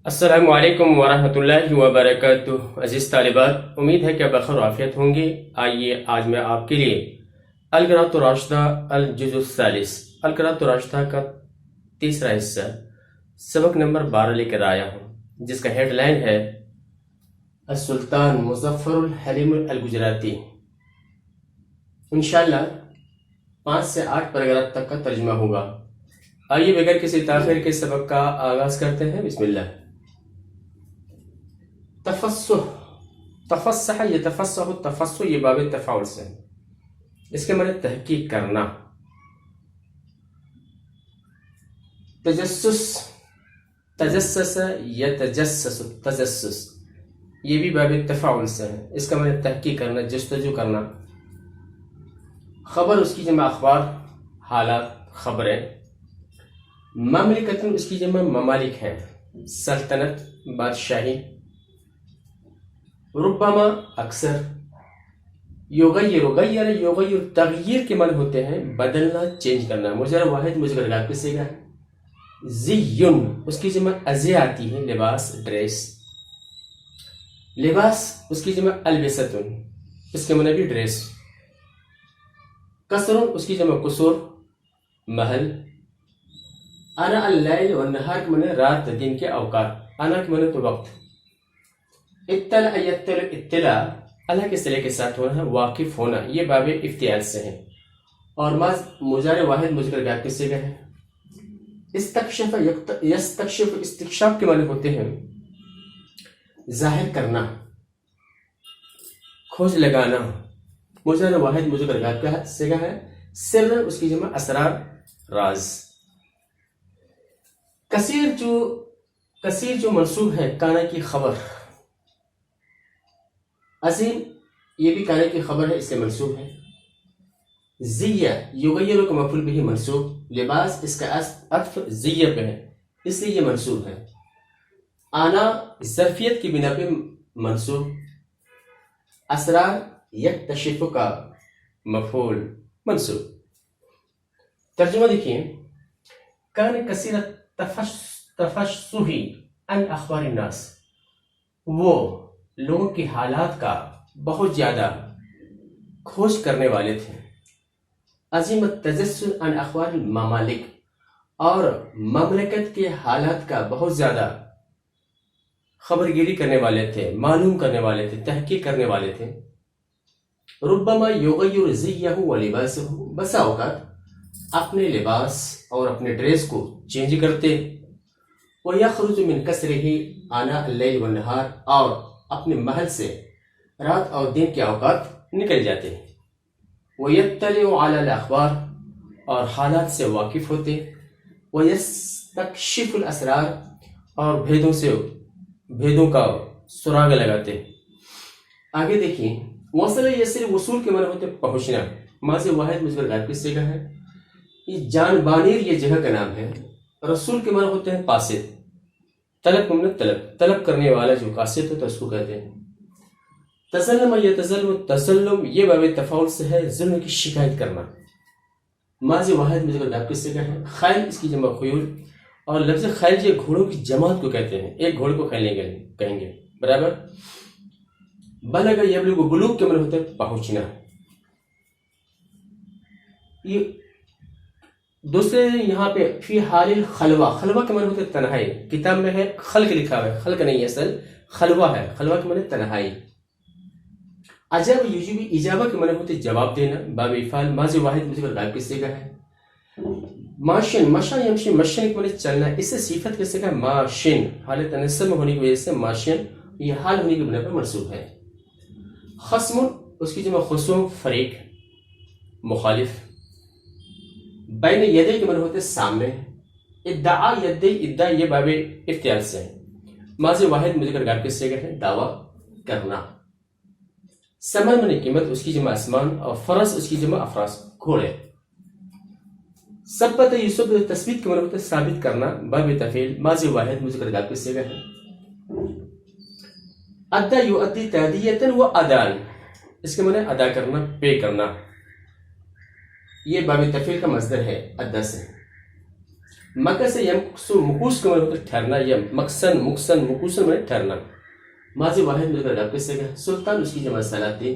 السلام علیکم ورحمۃ اللہ وبرکاتہ۔ عزیز طالبات، امید ہے کہ بخیر و عافیت ہوں گے۔ آئیے آج میں آپ کے لیے القراءۃ الراشدہ الجزء الثالث القراءۃ الراشدہ کا تیسرا حصہ سبق نمبر 12 لے کر آیا ہوں، جس کا ہیڈ لائن ہے السلطان مظفر الحلیم الگجراتی۔ انشاءاللہ 5 سے 8 پیراگراف تک کا ترجمہ ہوگا۔ آئیے بغیر کسی تاخیر کے سبق کا آغاز کرتے ہیں۔ بسم اللہ۔ تفصح یتفصح، تفصح یہ باب تفاعل سے، اس کے معنی تحقیق کرنا۔ تجسس، تجسس یتجسس، تجسس یہ بھی باب تفاعل سے ہے، اس کا معنی تحقیق کرنا، جستجو کرنا۔ خبر اس کی جمع اخبار، حالات، خبریں۔ مملکت اس کی جمع ممالک ہیں، سلطنت، بادشاہی۔ ربما اکثر۔ یغیر، غیر یغیر تغییر کے معنی ہوتے ہیں بدلنا، چینج کرنا۔ مضارع واحد مذکر کا صیغہ ہے۔ زیون اس کی جمع ازیہ آتی ہے، لباس، ڈریس۔ لباس اس کی جمع البستن، اس کے معنی بھی ڈریس۔ قصر اس کی جمع قصور، محل۔ آناء اللیل والنہار کے معنی رات دن کے اوقات، آنا کے معنی تو وقت۔ اطلع یطلع، اطلاع اللہ کے صلے کے ساتھ ہونا ہے، واقف ہونا، یہ باب افتعال سے ہے اور مضارع واحد مذکر کا کے صیغہ ہے۔ استکشف یستکشف، استکشاف کے معنی ہوتے ہیں ظاہر کرنا، کھوج لگانا، مضارع واحد مذکر کا صیغہ ہے۔ سر اس کی جمع اسرار، راز۔ کثیر جو منصوب ہے کانا کی خبر۔ عظیم یہ بھی کانا کی خبر ہے، اس سے منصوب ہے۔ زیہ یغیر کا مفعول بھی منصوب، لباس اس کا عطف زیہ پہ ہے، اس لیے یہ منصوب ہے۔ آنا ظرفیت کی بنا پہ منصوب۔ اسرار یکتشف کا مفعول منصوب۔ ترجمہ دیکھیے۔ کان کثیر تفشی عن اخبار الناس، وہ لوگوں کی حالات کا بہت زیادہ کھوج کرنے والے تھے۔ عظیم التجسس عن اخبار الممالک، اور مملکت کے حالات کا بہت زیادہ خبر گیری کرنے والے تھے، معلوم کرنے والے تھے، تحقیق کرنے والے تھے۔ ربما یغیر زیہ و لباسہ، بسا اوقات اپنے لباس اور اپنے ڈریس کو چینج کرتے۔ وَيَخْرُجُ مِنْ كَسْرِهِ آنَاءَ اللَّيْلِ وَالنَّهَارِ، اور اپنے محل سے رات اور دن کے اوقات نکل جاتے۔ وَيَطَّلِعُ عَلَى الْأَخْبَارِ، اور حالات سے واقف ہوتے۔ وَيَسْتَكْشِفُ الْأَسْرَارِ، اور بھیدوں کا سراغ لگاتے۔ آگے دیکھیں۔ وصل یصل، وصول کے معنی ہوتے پہنچنا، ماضی واحد مذکر غائب کی صیغہ ہے۔ یہ جان بانیر یہ جگہ کا نام ہے۔ رسول کے معنی ہوتے ہیں قاصد، طلب من طلب کرنے والا جو قاصد ہوتا ہے اس کو کہتے ہیں۔ تظلم یتظلم، تظلم یہ باب تفاعل سے ہے، ظلم کی شکایت کرنا، ماضی واحد مذکر غائب کی صیغہ ہے۔ خیل اس کی جمع خیول، اور لفظ خیل یہ گھوڑوں کی جماعت کو کہتے ہیں، ایک گھوڑے کو خیل کہیں گے، برابر۔ بلغ یبلغ، بلوغ کے معنی ہوتے ہیں پہنچنا۔ یہ دوسرے یہاں پہ فی حال الخلوہ، خلوہ کے معنی ہوتے ہیں تنہائی، کتاب میں ہے خلق لکھا ہوا ہے، خلق نہیں اصل خلوہ ہے، خلوہ کے معنی تنہائی۔ عجب یجیب، اجابہ کے معنی ہوتے جواب دینا، باب افعال، ماضی واحد مذکر غائب کی صیغہ ہے۔ ماشن، مشا یمشی، مشن کے معنی چلنا، اس سے صفت کی صیغہ ماشن، حالت نصب میں ہونے کی وجہ سے ماشن یہ حال ہونے کی بنا پر منصوب ہے۔ خصم اس کی جمع خصوم، فریق، مخالف۔ بین یدی کے معنی ہوتے سامنے۔ ادعا یدی، ادعا یہ باب افتعال سے ہے، ماضی واحد مذکر غائب کی صیغہ ہے، دعویٰ کرنا۔ ثمن من قیمت اس کی جمع اسمان، اور فرس اس کی جمع افراس، گھوڑے۔ ثبت یثبت، تثبیت کے معنی ہوتے ثابت کرنا، باب تفعیل، ماضی واحد مذکر غائب کی صیغہ ہے۔ ادا یؤدی تادیۃ و ادان، اس کے معنی ادا کرنا، پے کرنا، یہ باب تفعیل کا مصدر ہے ادا سے۔ مکس یمکسو مکوس کے معنی ہوتا ہے ٹھہرنا، یا مکسن مکسن مکوسن معنی ٹھہرنا، ماضی واحد مذکر غائب کے صیغہ ہے۔ سلطان اس کی جمع سلاطین۔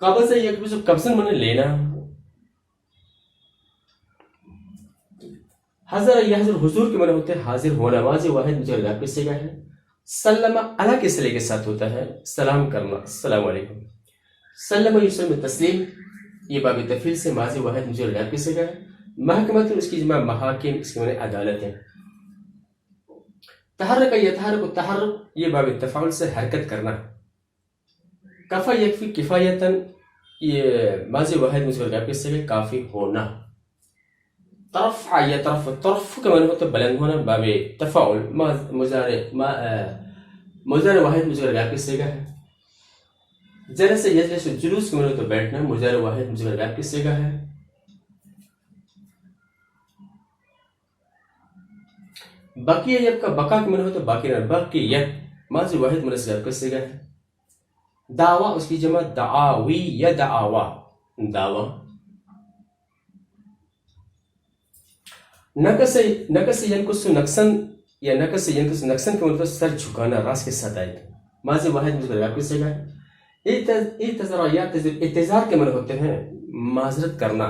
قبض یقبض قبضن معنی لینا۔ حضر یحضر حضور کے معنی ہوتے ہیں حاضر ہونا، ماضی واحد مذکر غائب کے صیغہ ہے۔ سلم اعلیٰ کے صلے کے ساتھ ہوتا ہے سلام کرنا، السلام علیکم۔ سلم یسلم تسلیم، یہ باب تفعیل سے ماضی واحد مذکر غائب کے صیغہ ہے۔ محکمۃ اس کی جمع محاکم، اس کے معنی عدالت ہے۔ تحرک یتحرک تحرک، یہ باب تفاعل سے حرکت کرنا۔ کفا یکفی کفایتاً، یہ ماضی واحد مذکر غائب کے صیغہ کافی ہونا۔ ترفع یترف، طرف کا معنی ہوتا ہے بلند ہونا، باب تفاعل مضارع واحد مذکر غائب کے صیغہ ہے۔ جلس یجلس جلوس کا معنی ہوتا ہے بیٹھنا، مضارع واحد مذکر غائب کے صیغہ ہے۔ بقیہ یب کا بقا کے معنی ہوتا ہے باقی رہنا، بقیت ماضی واحد مذکر غائب کا صیغہ ہے۔ دعویٰ اس کی جمع دعاوی یا دعاوا، دعویٰ۔ نقص ینقص نقصن یا نقص ینقص نقصن کے مطلب سر جھکانا، راست کے ساتھ آئے، ماضی واحد مذکر غائب کے صیغہ ہے۔ اعتذار یا اعتذار کے معنی ہوتے ہیں معذرت کرنا،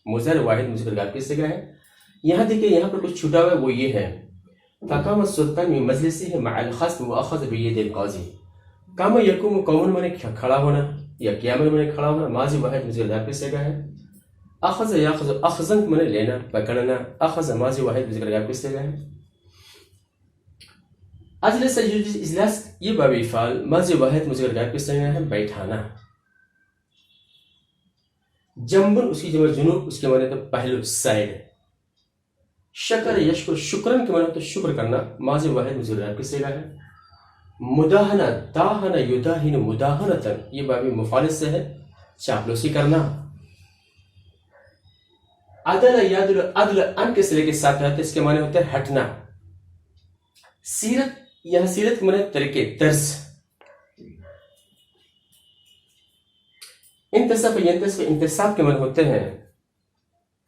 مضارع واحد مذکر غائب کے صیغہ ہے۔ یہاں دیکھیں، یہاں پر کچھ چھوٹا ہوا ہے، وہ یہ ہے فقام السلطان من مجلسه مع الخصم واخذ بید القاضی۔ قام یقوم قومن معنی کھڑا ہونا یا قیام معنی کھڑا ہونا، ماضی واحد مذکر غائب کے صیغہ ہے۔ اخذ یاخذ اخذن معنی لینا پکڑنا، اخذ ماضی واحد مذکر غائب کے صیغہ ہے۔ اجلس یجلس اجلاس، یہ باب افعال ماضی واحد مذکر غائب کے صیغہ ہے بیٹھانا۔ جنبن اس کی جمع جنوب، اس کے معنی تو پہلو سائڈ۔ شکر یشکر شکرن کے معنی ہوتا ہے شکر کرنا، ماضی واحد مذکر غائب کے صیغہ ہے۔ مداہنہ داہنہ یداہن مداہنتاً، یہ باب مفعول سے ہے چاپلوسی کرنا۔ عدل یعدل عدل ان کے صلے کے ساتھ رہتے، اس کے معنی ہوتے ہیں ہٹنا۔ سیرت، یہ سیرت کے معنی طریقے طرز۔ انتصاب ینتصب، انتصاب کے معنی ہوتے ہیں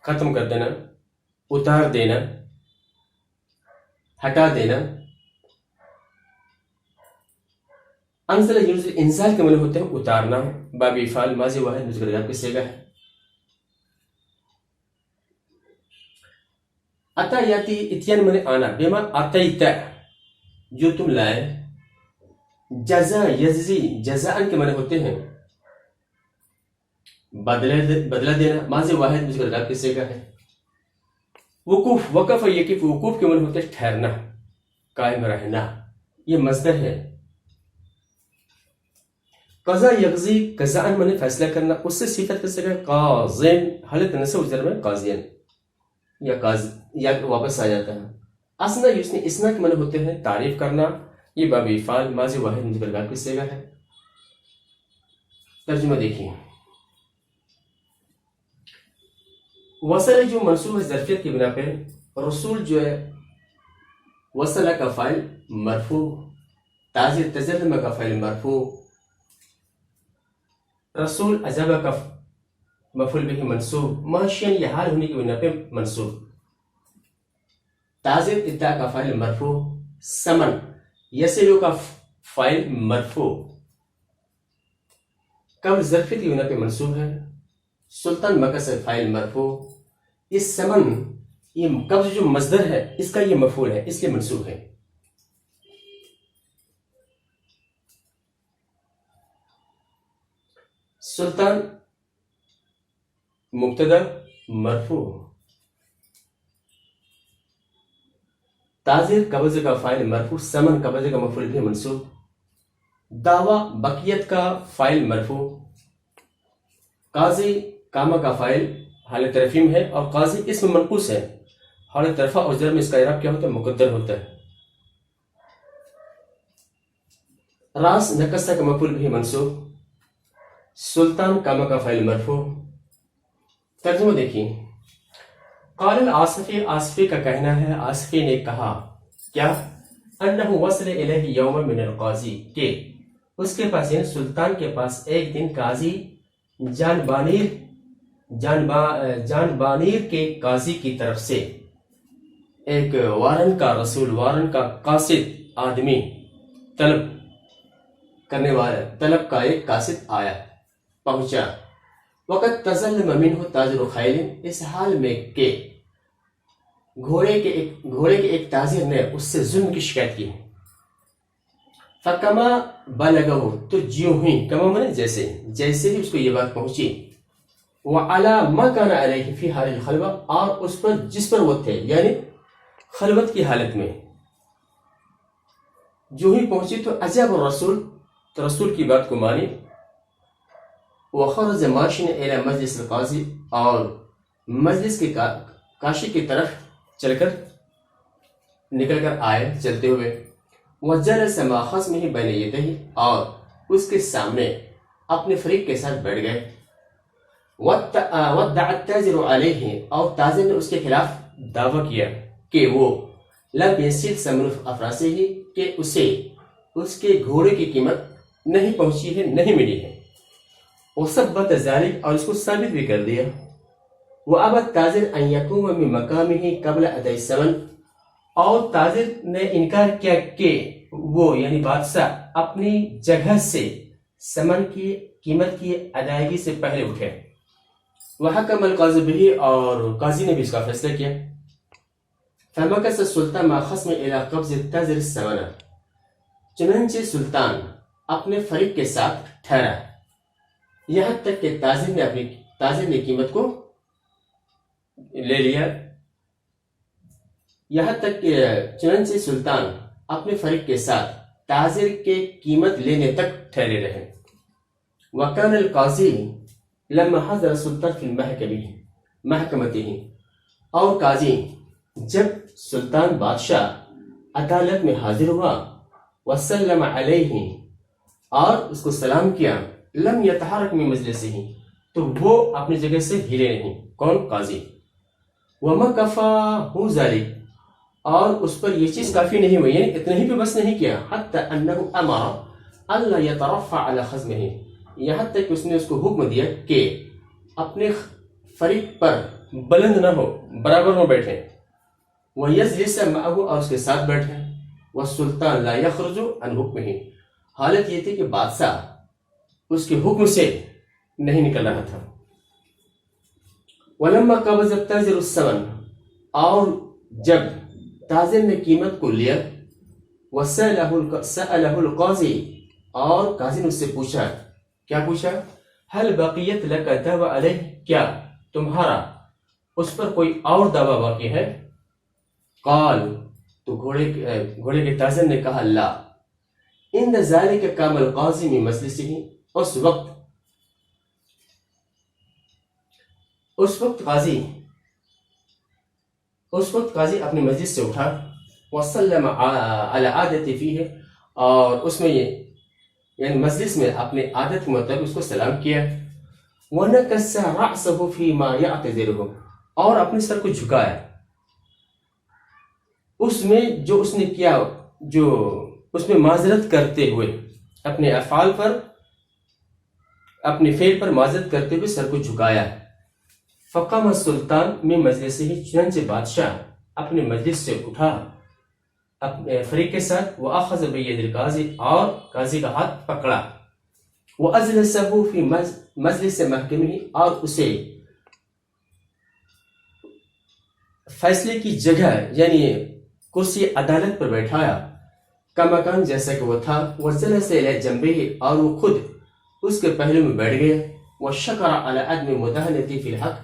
ختم کر دینا، اتار دینا، ہٹا دینا۔ انزل ینزل انزال کے معنی ہوتے ہیں اتارنا، باب افعال ماضی واحد مذکر غائب کے صیغہ ہے۔ اتا یاتی اتیان معنی آنا، بما اتیت جو تم لائے۔ جزا یجزی جزاء کے معنی ہوتے ہیں بدلہ دینا، ماضی واحد مذکر غائب کے صیغہ ہے۔ وقوف وقف یقف، وقوف کے معنی ہوتے ہیں ٹھہرنا، قائم رہنا، یہ مصدر ہے۔ قضا یقضی قضاء معنی فیصلہ کرنا، اس سے صفت کا صیغہ قاضین، حالت نصب وجر میں قاضین یا واپس آ جاتا ہے۔ اسنا یسنی، اسنا کے معنی ہوتے ہیں تعریف کرنا، یہ باب افعال ماضی واحد مذکر غائب کے صیغہ ہے۔ ترجمہ دیکھیے۔ وصل جو منصوب ہے ظرفیت کی بنا پہ، رسول جو ہے وصل کا فاعل مرفوع، تاجر تجرم کا فاعل مرفوع، رسول عجبہ کا مفعول به منصوب، ماشین یہ حال ہونے کی بنا پہ منصوب، تاجر ابتدا کا فاعل مرفوع، سمن یسلو کا فاعل مرفوع، قبل ظرفیت کی بنا پہ منصوب ہے، سلطان مکہ سے فاعل مرفوع، اس سمن یہ قبض جو مصدر ہے اس کا یہ مفعول ہے، اس لیے منصوب ہے۔ سلطان مبتدا مرفوع، تاجر قبض کا فاعل مرفوع، سمن قبض کا مفعول بھی منصوب، دعویٰ بقیت کا فاعل مرفوع، قاضی کاما کا فاعل حالت رفع ہے، اور قاضی اسم منقوص ہے، حالت رفع اور جر میں اس کا اعراب کیا ہوتا ہے؟ مقدر ہوتا ہے۔ راس نقصہ کا مفعول بھی منصوب، سلطان کاما کا فاعل مرفوع۔ ترجمہ دیکھیں۔ قال العاصفی، عاصفی کا کہنا ہے، عاصفی نے کہا کیا؟ انہ وصل الیہ یوم من القاضی، کہ اس کے پاس یعنی سلطان کے پاس ایک دن قاضی جان بانیر کے قاضی کی طرف سے ایک وارن کا رسول، وارن کا قاصد آدمی، طلب کرنے والا، طلب کا ایک قاصد آیا، پہنچا، وقت تظلم منہ تاجر خیل، اس حال میں کہ گھوڑے کے ایک تاجر نے اس سے ظلم کی شکایت کی. فکما بلغہ، تو جیوں ہوئی، کما منے جیسے ہی اس کو یہ بات پہنچی، وعلی ما کان علیہ فی حال الخلوہ، اور اس پر جس پر وہ تھے، یعنی خلوت کی حالت میں، جو ہی پہنچی تو اجاب الرسول، تو رسول کی بات کو مانی، وخرج ماشین الی مجلس القاضی، اور مجلس کے کاشی کی طرف نکل کر آئے چلتے ہوئے، وجلس مع خصمہ بین یدیہ، اور اس کے سامنے اپنے فریق کے ساتھ بیٹھ گئے، وادعى التاجر علیہ، اور تاجر نے اس کے خلاف دعویٰ کیا کہ وہ لم یصل ثمن افراسہ، کہ اسے اس کے گھوڑے کی قیمت نہیں پہنچی ہے، نہیں ملی ہے، وثبت ذلك، اور اس کو ثابت بھی کر دیا، وابى التاجر ان يقوم من مقامه قبل اداء الثمن، اور تاجر نے انکار کیا کہ وہ یعنی بادشاہ اپنی جگہ سے ثمن کی قیمت کی ادائیگی سے پہلے اٹھے، وحکم القاضی به، اور قاضی نے بھی اس کا فیصلہ کیا، فمكث السلطان مع خصمه الى قبض التاجر الثمن، چنانچہ سلطان اپنے فریق کے ساتھ ٹھہرا یہاں تک کہ تاجر نے قیمت کو لے لیا، یہاں تک کہ چنانچہ سلطان اپنے فریق کے ساتھ تاجر کے قیمت لینے تک ٹھہرے رہے. وکان القاضی لما حضر السلطان فی محکمتہ، اور قاضی جب سلطان بادشاہ عدالت میں حاضر ہوا، وسلم علیہ، اور اس کو سلام کیا، لم یتحرک من مجلسہ، تو وہ اپنی جگہ سے ہلے نہیں، کون؟ قاضی. وما کفاہ ذلک، اور اس پر یہ چیز کافی نہیں ہوئی، یعنی اتنا ہی پہ بس نہیں کیا، حتی انہ امر اللہ یترفع علی خصمہ، یہاں تک کہ اس نے اس کو حکم دیا کہ اپنے فریق پر بلند نہ ہو، برابر نہ بیٹھے، ویجلس معہ، اور اس کے ساتھ بیٹھے، والسلطان لا یخرج عن حکمہ، حالت یہ تھی کہ بادشاہ اس کے حکم سے نہیں نکل رہا تھا. ولما قبض التاجر الثمن، اور جب تاجر نے قیمت کو لیا، وسألہ القاضی، اور قاضی نے اس سے پوچھا، کیا پوچھا؟ هل بقیت لک دعوی علیہ، کیا تمہارا اس پر کوئی اور دعویٰ باقی ہے؟ قال، تو گھوڑے کے تاجر نے کہا، لا. ان ذلك قام القاضی من مجلسہ، اس وقت قاضی اپنی مجلس سے اٹھا، وسلم علی عادتی فیہ، اور اس میں یعنی مجلس میں اپنے عادت کے مطابق اس کو سلام کیا، ونکس رأسہ فیما یعتذرہ، اور اپنے سر کو جھکایا اس میں جو اس نے کیا، جو اس میں معذرت کرتے ہوئے، اپنے افعال پر، اپنے فعل پر معذرت کرتے ہوئے سر کو جھکایا. فقام السلطان من مجلسہ، چنانچہ بادشاہ اپنے مجلس سے اٹھا اپنے فریق کے ساتھ، وأخذ بید القاضی، اور قاضی کا ہاتھ پکڑا، وأجلسہ فی مجلس محکمہ، اور اسے فیصلے کی جگہ یعنی کرسی عدالت پر بیٹھایا، کما کان، جیسا کہ وہ تھا، وجلس الی جنبہ، اور وہ خود اس کے پہلو میں بیٹھ گیا، وشکر علی عدم مداہنتی فی الحق،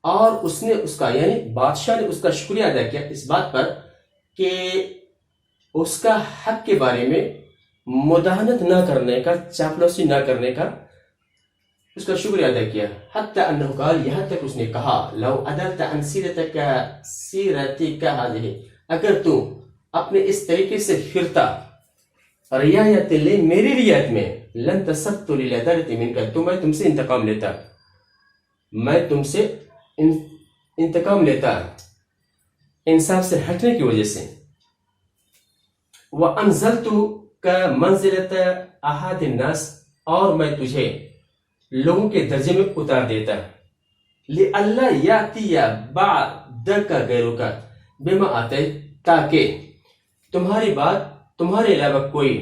اور اس نے اس کا یعنی بادشاہ نے اس کا شکریہ ادا کیا اس بات پر کہ اس کا حق کے بارے میں مداہنت نہ کرنے کا، چاپلوسی نہ کرنے کا اس کا شکریہ ادا کیا. حتی انہ قال، یہاں تک اس نے کہا، لو عدلت عن سیرتک ہذہ، اگر تو اپنے اس طریقے سے پھرتا، رعایت لی، میری رعایت میں، لن تصبت للعدالت منک، تو میں تم سے انتقام لیتا، میں تم سے انتقام لیتا انصاف سے ہٹنے کی وجہ سے. وَأَنزَلْتُكَ مَنزِلَةَ أَحَدِ النَّاسِ، اور میں تجھے لوگوں کے درجے میں اتار دیتا، لِأَلَّا يَأْتِيَ بَعْدَكَ غَيْرُكَ، بما آتے تاکہ تمہاری بات تمہارے علاوہ کوئی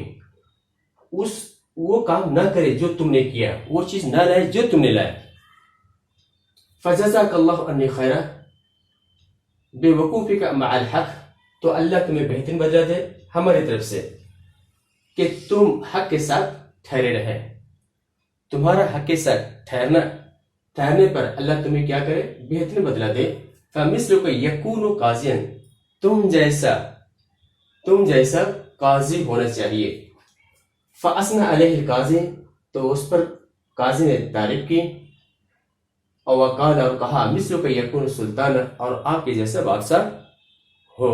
وہ کام نہ کرے جو تم نے کیا، وہ چیز نہ لائے جو تم نے لایا. فجزاک اللہ انی خیرہ بے وقوفک مع الحق، تو اللہ تمہیں بہترین بدلہ دے ہماری طرف سے کہ تم حق کے ساتھ ٹھہرے رہے. تمہارا حق کے ساتھ ٹھہرنے پر اللہ تمہیں کیا کرے؟ بہترین بدلہ دے. فمثلک یکون قاضیا، تم جیسا قاضی ہونا چاہیے. فاثنى علیہ القاضی، تو اس پر قاضی نے تعریف کی. اور وقال، اور کہا، مثلک یکون سلطان، اور آپ کے جیسا بادشاہ ہو.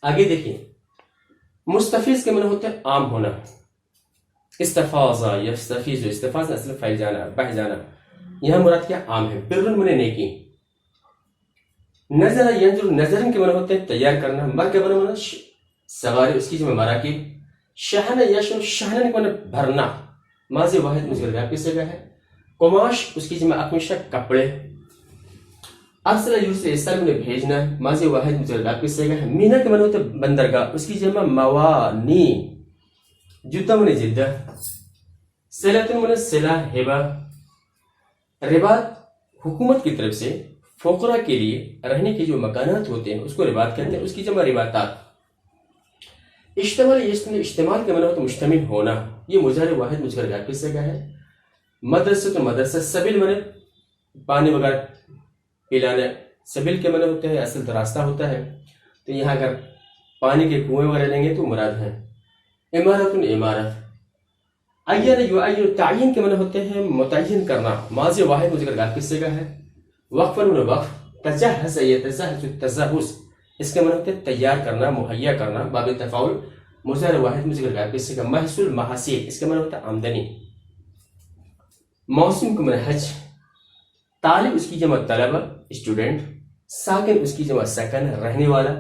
آگے دیکھیں، مستفیض کے معنی ہوتے ہیں عام ہونا. استفاض یستفیض، استفاض اصل پھیل جانا، بہ جانا. یہاں مراد کیا؟ عام ہے. بر من نیکی. نظر ینظر، نظرن کے معنی ہوتے ہیں تیار کرنا. مر کے معنی سواری، اس کی جمع مراکب. شہن یشن، شہنن کے معنی بھرنا، ماضی واحد مصغر غائب کی صیغہ ہے. قماش، اس کی جمع اقمشہ، کپڑے. ارسل یرسل، ارسال میں بھیجنا، ماضی واحد مصغر غائب کی صیغہ ہے. مینا کے معنی ہوتے ہیں بندرگاہ، اس کی جمع موانی. جدہ من جدہ. صلۃ من صلہ، ہبہ. رباط، حکومت کی طرف سے فقراء کے لیے رہنے کے جو مکانات ہوتے ہیں اس کو رباط کہتے ہیں، اس کی جمع رباطات. اشتمال یشتمل، اشتمال کے معنی ہوتا ہے مشتمل ہونا، یہ مضارع واحد مصغر غائب کی صیغہ ہے. مدرسہ تو مدرسہ. سبیل معنی پانی وغیرہ پلانا. سبیل کے معنی ہوتے ہیں اصل راستہ ہوتا ہے، تو یہاں اگر پانی کے کنویں وغیرہ لیں گے تو مراد ہے. عمارت، عمارت. عین یعین، تعین کے معنی ہوتے ہیں متعین کرنا، ماضی واحد مصغر غائب کی صیغہ ہے. وقف وقف. تجہز یتجہز التجہز، اس کے معنی ہوتے ہیں تیار کرنا، مہیا کرنا، باب تفاعل مضارع واحد مصغر غائب کی صیغہ. محصول محاصیل، اس کے معنی ہوتا ہے آمدنی. موسم کے معنی حج. طالب، اس کی جمع طلبہ، اسٹوڈنٹ. ساکن، اس کی جمع سکن، رہنے والا.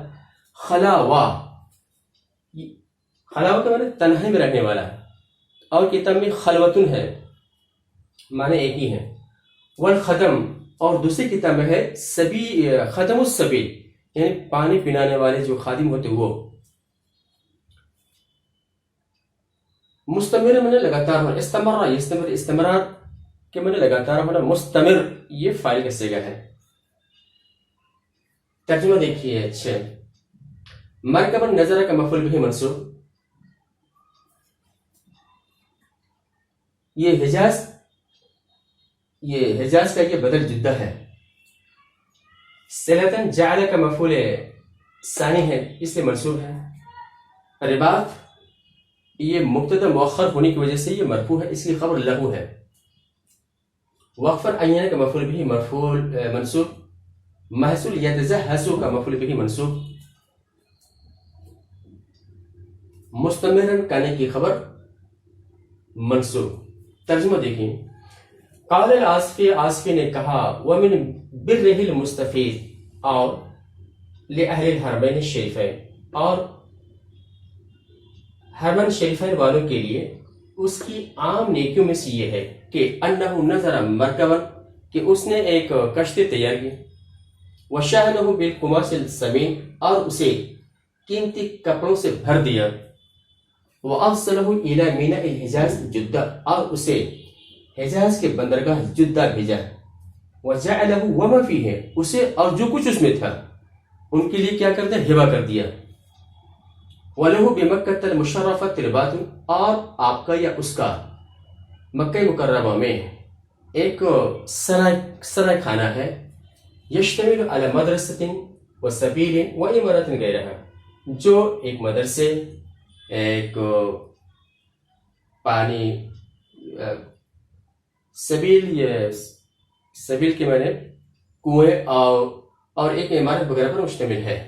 خلاوہ، خلاوہ کے معنی تنہائی میں رہنے والا، اور کتاب میں خلوتن ہے، معنی ایک ہی ہے. والخدم، اور دوسری کتاب میں ہے خدم السبیل، یعنی پانی پلانے والے جو خادم ہوتے وہ. مستمر معنی لگاتار ہونا. استمر یستمر، استمرار کے معنی لگاتار ہونا. مستمر، یہ فاعل کا صیغہ ہے. ترجمہ دیکھیے. اچھا، مرکبا نظر کا مفعول به منصوب. یہ حجاز کا یہ بدل جدہ ہے. صلتن جعل کا مفعول ثانی ہے، اس سے منصوب ہے. رباط، یہ مبتدا مؤخر ہونے کی وجہ سے یہ مرفوع ہے، اس کی خبر لہو ہے. وقفا عین کا مفعول به مرفوع منصوب. محصول یتجہز کا مفعول به منصوب. مستمرن کہنے کی خبر منصوب. ترجمہ دیکھیں. قال العاصفی، عاصفی نے کہا، ومن بره المستفید، اور لأہل الحرمین الشریفین، اور حرمین شریفین والوں کے لیے اس کی عام نیکیوں میں سے یہ ہے کہ انہ نظر مرکبا، کہ اس نے ایک کشتی تیار کی. وشحنہ بالقماش الثمین، اور اسے قیمتی کپڑوں سے بھر دیا. وارسلہ الی مینا الحجاز جدہ، اور اسے حجاز کے بندرگاہ جدہ بھیجا. وجعلہ وما فیہ، اسے اور جو کچھ اس میں تھا ان کے لیے کیا کر دیا؟ ہبہ کر دیا. وَلَهُ بِمَكَّةَ الْمُشَرَّفَةِ رِبَاطٌ، اور آپ کا یا اس کا مکہ مکرمہ میں ایک سرائے خانہ ہے. یشتمل علی مدرسۃ وسبیل وعمارۃ غیرہا، جو ایک مدرسے، ایک پانی، سبیل کے معنی کنویں، اور ایک عمارت وغیرہ پر مشتمل ہے.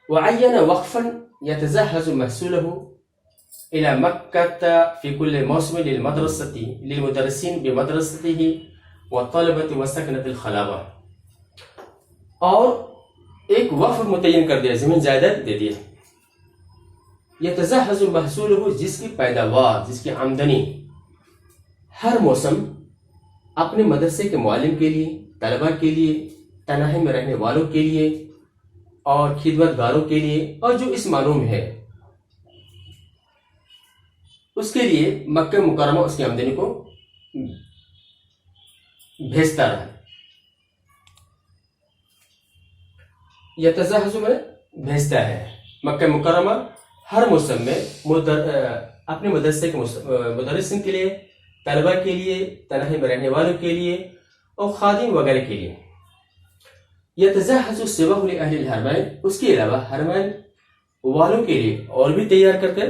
وعین وقفا یتجہز محصولہ الى مکہ فی کل موسم للمدرسین بمدرسته والطلبة وسکنۃ الخلاوہ، اور ایک وقف متعین کر دیا، زمین جائیداد دے دیا. یتجہز محصولہ، جس کی پیداوار، جس کی آمدنی ہر موسم اپنے مدرسے کے معلم کے لیے، طلبہ کے لیے، تنہائی میں رہنے والوں کے لیے، اور خدمت گاروں کے لیے اور جو اس معلوم ہے اس کے لیے مکہ مکرمہ اس کی آمدنی کو بھیجتا رہا. یتزحزح میں بھیجتا ہے. مکہ مکرمہ ہر موسم میں اپنے مدرسے کے مدرسین کے لیے، طلبہ کے لیے، تنہائی میں رہنے والوں کے لیے اور خادم وغیرہ کے لیے. یتزحزح سواہ لأہل الحرمین، اس کے علاوہ حرمین والوں کے لیے اور بھی تیار کر کر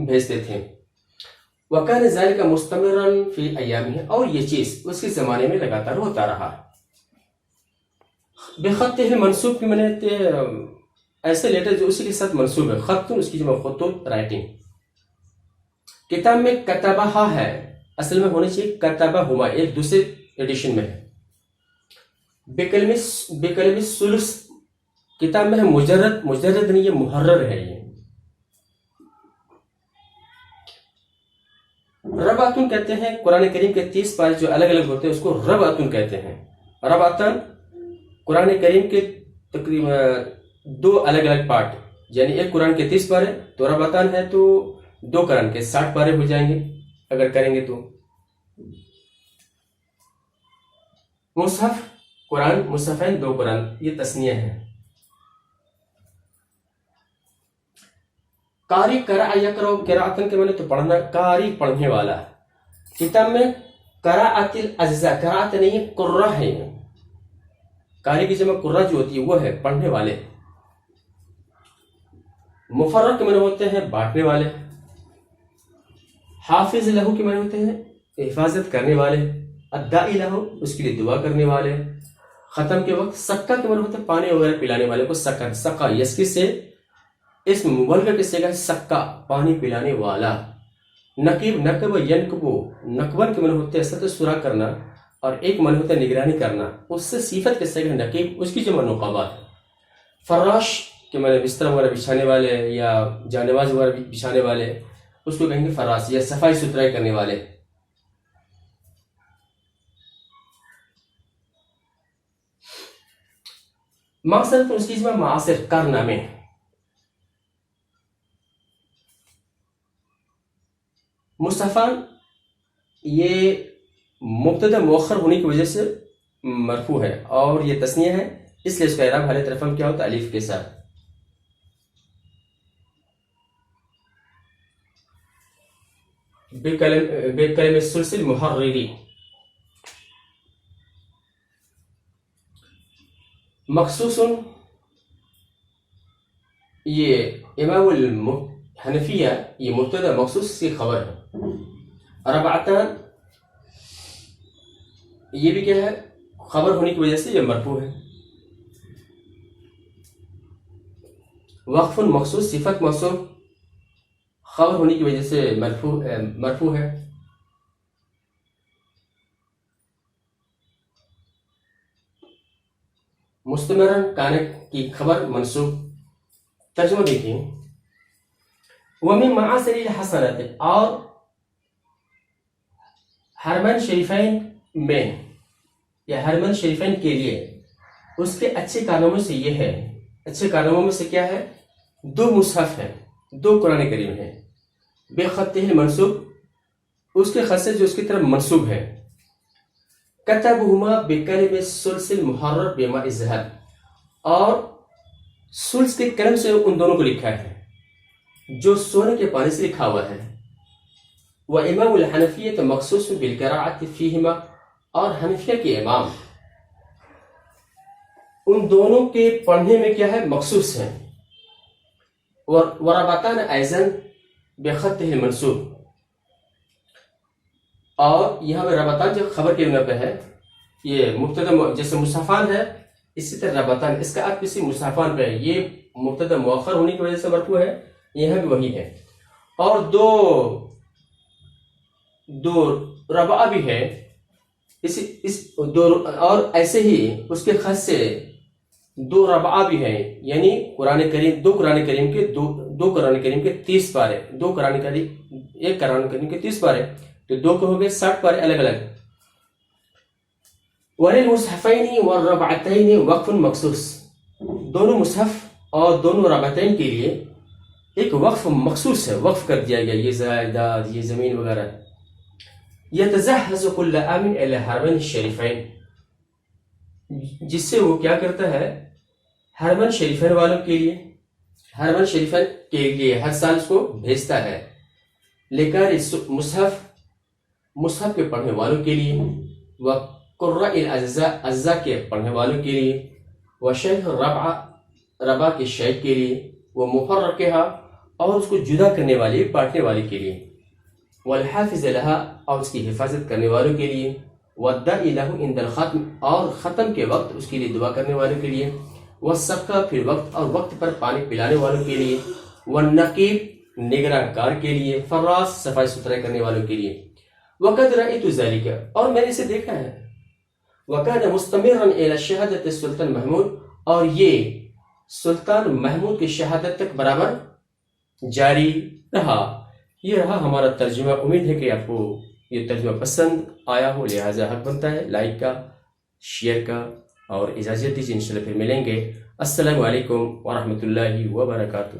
بھیجتے تھے. وَكَانَ ذَلِكَ مُسْتَمِرًا فِي أَيَّامِهِ، اور یہ چیز اس کے زمانے میں لگاتار ہوتا رہا. بخطہ منصوب کی معنی ایسے لیٹر جو اسی کے ساتھ منصوب ہے. خط اس کی جمع خطوط، رائٹنگ. کتاب میں کتبہ ہے، اصل میں ہونا چاہیے کتبہما، ایک دوسرے ایڈیشن میں ہے. بکلمہ ثلث، کتاب میں ہے مجرد نہیں، یہ محرر ہے. یہ ربعتن کہتے ہیں. قرآن کریم کے 30 پارے جو الگ الگ ہوتے ہیں اس کو ربعتن کہتے ہیں. ربعتن قرآن کریم کے تقریباً 2 الگ الگ پارٹ، یعنی ایک قرآن کے 30 پارے تو ربعتن ہے، تو 2 قرآن کے 60 پارے ہو جائیں گے اگر کریں گے تو. مصحف قرآن، مصحفین 2 قرآن، یہ تثنیہ ہے. قاری قرأ یقرأ، قراءتن کے معنی تو پڑھنا، قاری پڑھنے والا. کتاب میں قراءت الاجزاء، قراءت نہیں قرہ ہے. قاری کی جمع قرہ جو ہوتی ہے وہ ہے پڑھنے والے. مفرق کے معنی ہوتے ہیں بانٹنے والے. حافظ لہو کے معنی ہوتے ہیں حفاظت کرنے والے. الداعی لہو، اس کے لیے دعا کرنے والے. ختم کے وقت سکا کے معنی ہوتے ہیں پانی وغیرہ پلانے والے کو سکا. سکا یسکی سے اس مبالغہ کے صیغہ سکا، پانی پلانے والا. نقیب، نقب ینقبو، نقبن کے معنی ہوتے ہیں سطح سورا کرنا، اور ایک معنی ہوتا ہے نگرانی کرنا. اس سے صفت کے صیغہ نقیب، اس کی جمع نقبہ. فراش کے معنی بستر وغیرہ بچھانے والے یا جانواز وغیرہ بچھانے والے، اس کو کہیں گے فراش، یا صفائی ستھرائی کرنے والے. معاصر تو اس کی جمع معاصر، کارنامے. مصحفان یہ مبتدا مؤخر ہونے کی وجہ سے مرفوع ہے اور یہ تثنیہ ہے، اس لیے اس کا اعراب حالت رفع کیا ہوتا ہے؟ الف کے ساتھ. بکلمہ سلسل محرری. مخصوص، یہ امام الحنفیہ، یہ مبتدا مخصوص کی خبر ہے. ربعتان یہ بھی کیا ہے؟ خبر ہونے کی وجہ سے یہ مرفوع ہے. وقف مخصوص، صفت موصوف، خبر ہونے کی وجہ سے مرفوع ہے. مستمرن کانے کی خبر منصوب. ترجمہ دیکھیں. ومن معاصر الحسنات، اور حرمین شریفین میں یا حرمین شریفین کے لیے اس کے اچھے کارناموں سے یہ ہے. اچھے کارناموں میں سے کیا ہے؟ 2 مصحف ہیں، 2 قرآن کریم ہیں. بے خطہ منصوب، اس کے خط سے جو اس کی طرف منصوب ہے. کتبہما بکلمہ سلسل محرر بماء الذھب، اور سلس کے قلم سے ان دونوں کو لکھا ہے جو سونے کے پانی سے لکھا ہوا ہے. وامام الحنفیہ مخصوص بالقراءۃ فیہما، اور حنفیہ کے امام ان دونوں کے پڑھنے میں کیا ہے؟ مخصوص ہیں. وربطان ایضاً بخطہ المنصوب، اور یہاں پہ ربطان جو خبر کے بنا پہ ہے، یہ مبتدا جیسے مصحفان ہے اسی طرح ربطان، اس کا اب کسی مصحفان پہ ہے. یہ مبتدا مؤخر ہونے کی وجہ سے مرفوع ہے، یہاں بھی وہی ہے. اور دو ربع بھی ہے، اور ایسے ہی اس کے خط سے 2 ربع بھی ہیں، یعنی قرآن کریم 2 قرآن کریم کے 2 قرآن کریم کے 30 پارے، ایک قرآن کریم کے 30 پارے، تو 2 کو ہو گئے 60 پارے الگ الگ. وللمصحفین والربعتین وقف مخصوص، دونوں مصحف اور دونوں رابطین کے لیے ایک وقف مخصوص ہے، وقف کر دیا گیا، یہ جائیداد، یہ زمین وغیرہ. یتزحز کل عام الی الحرمین الشریفین، جس سے وہ کیا کرتا ہے، حرمین شریفین والوں کے لیے، حرمین شریفین کے لیے ہر سال اس کو بھیجتا ہے. لیکن مصحف کے پڑھنے والوں کے لیے، وقراء الاجزاء، اجزاء کے پڑھنے والوں کے لیے، وشیخ ربع کے شیخ کے لیے، ومفرقہا، اور اس کو جدا کرنے والے، بانٹنے والے کے لیے، والحافظ لہا، اور اس کی حفاظت کرنے والوں کے لیے، والداعی لہ عند الختم، اور ختم کے وقت اس کے لیے دعا کرنے والوں کے لیے، والسقا، پھر وقت اور وقت پر پانی پلانے والوں کے لیے، والنقیب، نگراں کار کے لیے، فراس، صفائی ستھرائی کرنے والوں کے لیے. وقد رأیت ذلک، اور میں نے اسے دیکھا ہے. وکان مستمرا الی شہادت السلطان محمود، اور یہ سلطان محمود کی شہادت تک برابر جاری رہا. یہ رہا ہمارا ترجمہ. امید ہے کہ آپ کو یہ ترجمہ پسند آیا ہو، لہٰذا حق بنتا ہے لائک کا، شیئر کا، اور اجازت دیجیے، انشاءاللہ پھر ملیں گے. السلام علیکم ورحمۃ اللہ وبرکاتہ.